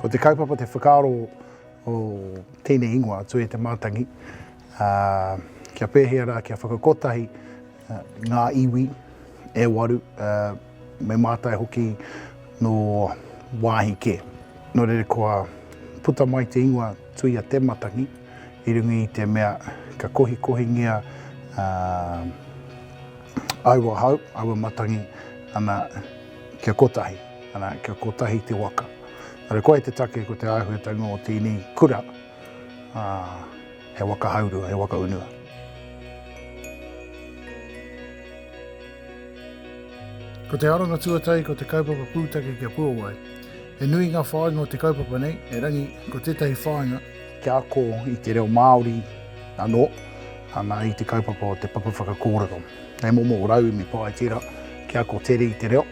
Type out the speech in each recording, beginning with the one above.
Ko te kaupapa te whakaaro o tēnei ingoa, Tuia te Mātangi, kia pēhea rā, kia whakakotahi ngā iwi e waru, me mātai hoki no wāhi ke. Nō rere kua puta mai te ingoa Tuia te Mātangi, i rungi i te mea ka kohi ngia aua hau, aua matangi, ana kia kotahi, ana kia kotahi te waka. Nō koe te take ko te āhuatanga o tēnei kura, he waka haurua, he waka unua. Ko te aronga tuatai ko te kaupapa pūtake kia puawai. E nui ngā whāinga o te kaupapa nei, e rangi ko tētahi whāinga. Kia ako i te reo Māori anō, ana i te kaupapa o te Papa Whakakorero. Nei momo o rau me pāi tira, kia ako tere i te reo.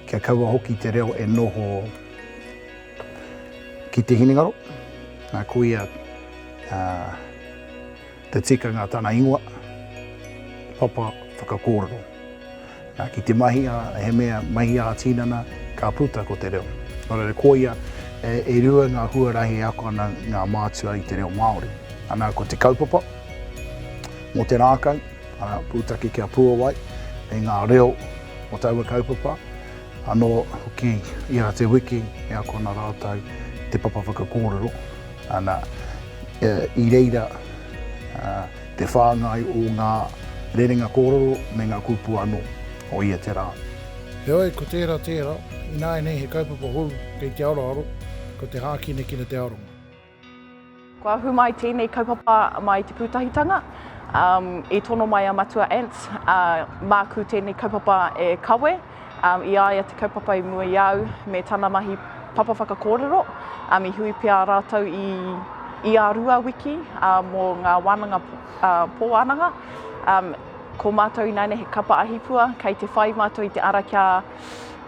Kia kaua hoki te reo e noho ki te hinengaro. Nā kuia te tikanga tāna ingoa, Papa Whakakorero. Ki te mahi he mea mahi a tīnana, ka puta ko te reo. Nō rere koia e rua ngā huarahi e ako ana ngā mātua i te reo Māori. Ana ko te kaupapa, mō te rākau, ana pūtake kia puawai, e ngā reo o taua kaupapa, anō hoki i a te wiki e ako ana rātau te Papa Whakakorero. Ana i reira te whāngai o ngā rerenga kōrero me ngā kupu anō o ia te rā. He oi, ko tērā, i nāi nei he kaupapa hou kei te aroaro, ko te hākine ki te aronga. Kua hu mai tēnei kaupapa mai te Pūtahitanga, e tono mai a matua ants, māku tēnei kaupapa e kawe, i aia te kaupapa i mua iau me tāna mahi Papa Whakakorero, i hui pia rātou i a rua wiki mō ngā wānanga pōananga. Ko mātou i nāne he Kapa Ahipua, kei te whai mātou i te ara kia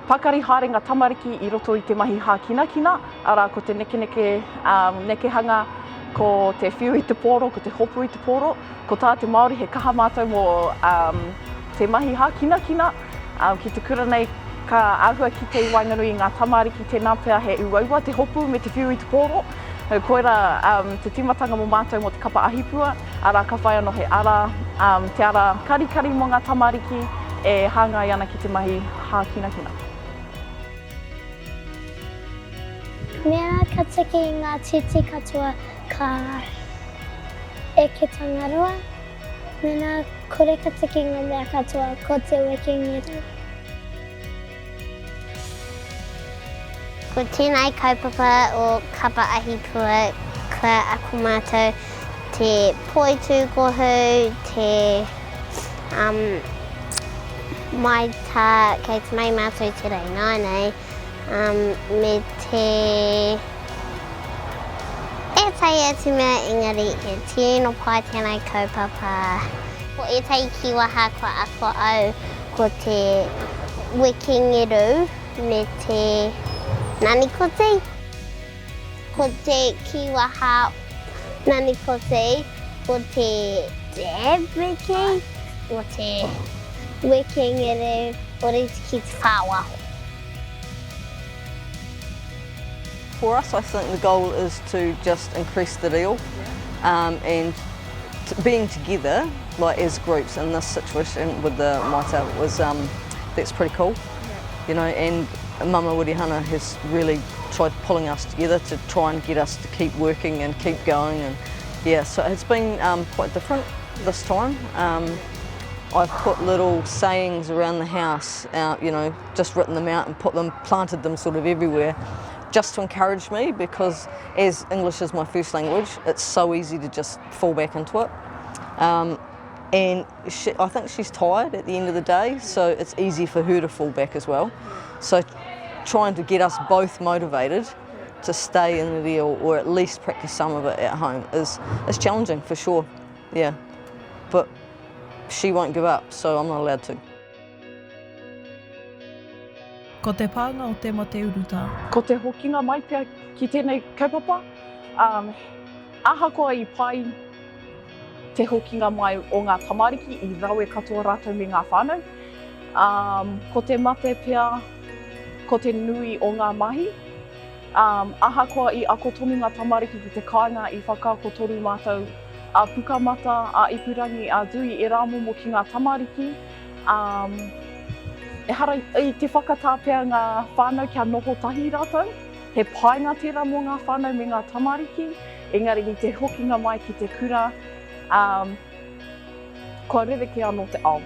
pakari harenga tamariki i roto i te mahi hākinakina, ara ko te nekehanga, ko te whiu i te pōro, ko te hopu i te pōro, ko tā te Māori he kaha mātou mō te mahi hākinakina, ki te kura nei ka āhua ki te wainganui i ngā tamariki tēnā pēr he uaua, te hopu me te whiu i te pōro. Koera te timatanga mō mātou mō te Kapa Ahipua, ara ka whai anō he ara, te ara karikari mō ngā tamariki e hāngai ana ki te mahi hākinakina. Mea ka tiki i ngā titi katoa ka eke tangarua. Mena kore ka tiki i ngā mea katoa ko te wiki ngiru. Ko tēnei kaupapa o Kapa Ahipua, kua aku mātou te poitu kohu, te mai tā, kei te mai mātou te rei nānei, me te e tai atu mea engari e tino pai tēnei kaupapa. Ko e tai kiwaha kua ako au ko te wiki ngiru me te nani kote. Ko te kiwaha nani kote, ko te dab wiki, ko te wiki ngiru, ori ki te whāwaho. For us, I think the goal is to just increase the reo and being together like as groups in this situation with the maita was that's pretty cool, you know, and Mama Wirihana has really tried pulling us together to try and get us to keep working and keep going, and yeah, so it's been quite different this time. I've put little sayings around the house, you know, just written them out and planted them sort of everywhere, just to encourage me, because as English is my first language, it's so easy to just fall back into it. And I think she's tired at the end of the day, so it's easy for her to fall back as well. So trying to get us both motivated to stay in the reo, or at least practice some of it at home, is challenging for sure, yeah. But she won't give up, so I'm not allowed to. Ko te pānga o te mate uruta. Ko te hokinga mai pia ki tēnei kaupapa, ahakoa i pai te hokinga mai o ngā tamariki i rawe katoa rātou me ngā whānau. Ko te mate pia, ko te nui o ngā mahi, Ahakoa i ako tonu ngā tamariki ki te kāinga i whakaako toru mātou a pukamata, a ipurangi, a dui e rāmomo ki ngā tamariki. E hara i te whakatā pia ngā whānau kia noho tahi rātou. He painga tērā mō ngā whānau me ngā tamariki. Engari i te hokinga mai ki te kura, kua rereke anō te ao.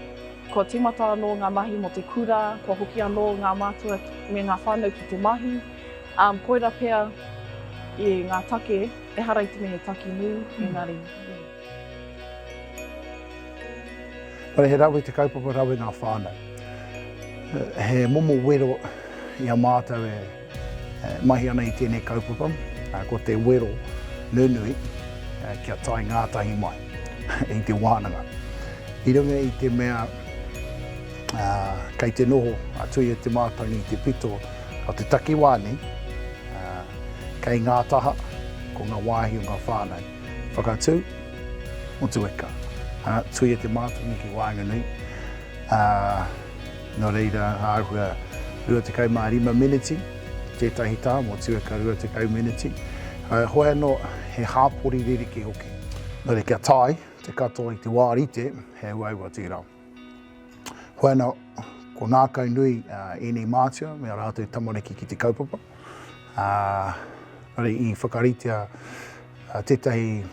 Kua timata anō ngā mahi mo te kura, kua hoki anō ngā mātua me ngā whānau ki te mahi. Koira pia i ngā take, e hara i te me he take nui, engari. Pare he rawe te kaupapa rawe ngā whānau. He momo wero i a mātou mahi ana i tēnei kaupapa, ko te wero nunui kia tai ngātahi mai i te wānanga. I runga i te mea kei te noho a Tuia te Mātangi i te pito o te takiwāni, kei ngā taha ko ngā wāhi o ngā whānau. Whakatū o tueka. Tuia te Mātangi ki wāinga nui. Nō reira āhua 25 miniti, tētahi tā mō tueka 25 miniti. Hoi anō he hāpori ririki hoki. Nō re kia tai, te katoa i te wārite, he uaua tīrau. Hoi anō, ko ngākau nui enei mātua, mea rātou tamariki ki te kaupapa. Nō re i whakaritea tētahi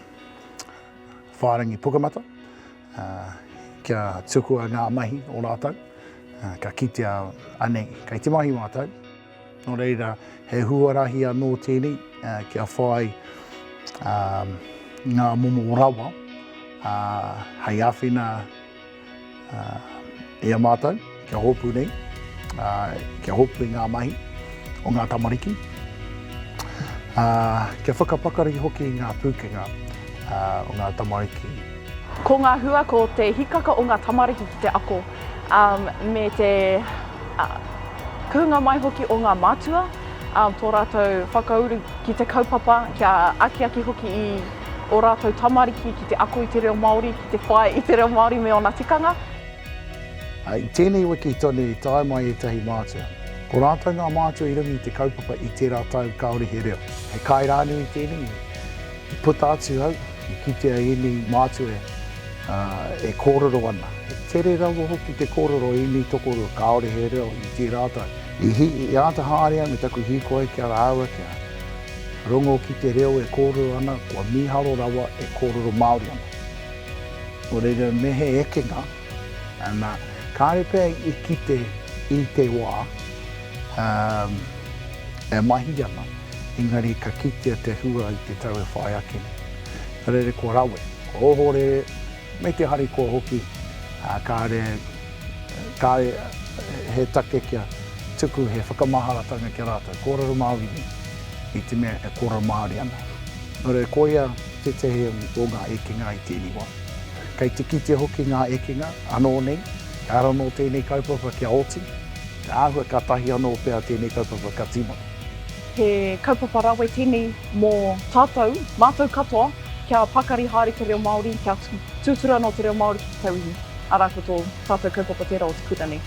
whārangi pukamata, kia tukua ngā mahi o rātou, ka kitea anei kei te mahi mātou. Nō reira, he huarahi anō tēnei, kia whai ngā momo rawa, hei awhina i a mātou, kia hopu nei, kia hopu i ngā mahi o ngā tamariki. Kia whakapakari hoki i ngā pūkenga o ngā tamariki. Ko ngā hua, ko te hikaka o ngā tamariki ki te ako, me te kuhunga mai hoki o ngā mātua, tō rātou whakauru ki te kaupapa, kia aki hoki i o rātou tamariki ki te ako i Te Reo Maori, ki te whai i Te Reo Maori me ona tikanga. I tēnei wiki tonu i tae mai e tahi mātua. Ko rātou ngā mātua i rungi i te kaupapa i tērā tau kaore he reo. He kai rānu i tēnei, i puta atu au, i kitea eni mātua e kōrero ana. E tere rau hoki te kōrero eni tokoro kaore he reo i tērā tau. I āta hārea me taku hikoe kia rāua kia rongo ki te reo e kōrero ana, kua miharo rawa e kōrero Māori ana. O reira me he ekenga, kāre pēr i kite i te wā, e mahi ana, engari ka kitea te hua i te tau e whai akene. Reire kua rawe, ko ohore, me te hari kua hoki, kāre he take kia tuku he whakamaharatanga ki rātou, kōrero Māori i te mea e kōrero Māori ana. Nō reire koia te tehe o ngā ekenga i tēnei wā. Kei te kitea hoki ngā ekenga, anō nei, ara no tēnei kaupapa kia oti, āhua ka tahi anō pēr tēnei kaupapa ka tīmata. He kaupapa rawe tēnei mō tātou, mātou katoa, kia pakari haere Te Reo Maori, kia tūtura no Te Reo Maori ki te tauihi. Arā ko tō tātou kaupapa tērā o te kura nei.